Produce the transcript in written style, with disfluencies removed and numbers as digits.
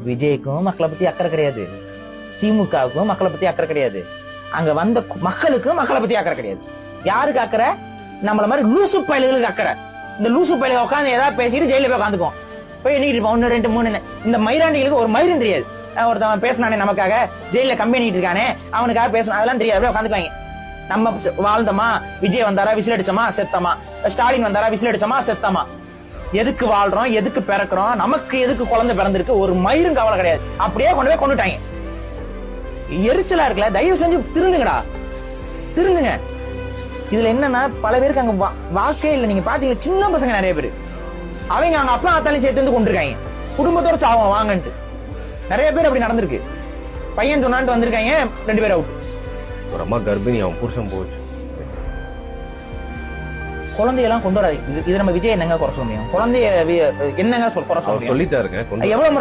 விஜய்க்கும் மக்களை பத்தி அக்கறை கிடையாது, திமுகவுக்கும் மக்களை பத்தி அக்கறை கிடையாது, அங்க வந்த மக்களுக்கும் மக்களை பத்தி அக்கறை கிடையாது. யாருக்கு அக்கறை? நம்மள மாதிரி லூசு பயல்களுக்கு அக்கறை. இந்த லூசு பயலுக்கு உட்காந்து ஏதாவது பேசிட்டு ஜெயில போய் உட்காந்துக்கும், போய் எண்ணிட்டு இருப்பான் 1 2 3. இந்த மயிராண்டிகளுக்கு ஒரு மயிரும் தெரியாது. ஒருத்தவன் பேசினானே நமக்காக, ஜெயில கம்பெனி இருக்கானே அவனுக்காக பேசணும், அதெல்லாம் தெரியாது. அப்படியே உட்காந்துக்குவாங்க. நம்ம வாழ்ந்தோமா, விஜய் வந்தாரா விசில் அடிச்சோமா செத்தமா, ஸ்டாலின் வந்தாரா விசில் அடிச்சோமா செத்தமா. எதுக்கு வாழ்றோம், எதுக்கு பிறக்கிறோம், நமக்கு எதுக்கு குழந்தை பிறந்திருக்கு, ஒரு மயிரும் கவலை கிடையாது. அப்படியே கொண்டு போய் கொண்டுட்டாங்க. எரிச்சலா இருக்குல்ல, தயவு செஞ்சு திருந்துங்கடா, திருந்துங்க. இதுல என்னன்னா பல பேருக்கு அங்க வாக்கே இல்ல. நீங்க பாத்தீங்களா, சின்ன பசங்க நிறைய பேரு அவங்க அவங்க அப்பா அத்தாலையும் சேர்த்து வந்து கொண்டிருக்காங்க, குடும்பத்தோட சாவம் வாங்கன்ட்டு. நிறைய பேர் அப்படி நடந்திருக்கு. பையன் சொன்னான்ட்டு வந்திருக்காங்க, 2 பேர் அவுட். ஒரு அம்மா கர்ப்பிணி, அவன் புருஷன் போச்சு. குழந்தையெல்லாம் கொண்டு வராது. இது நம்ம விஜய் என்னங்க குறை சொல்ல முடியும்? குழந்தைய என்னங்க குறை சொல்ல முடியும்? சொல்லிட்டாருங்க. எவ்வளவு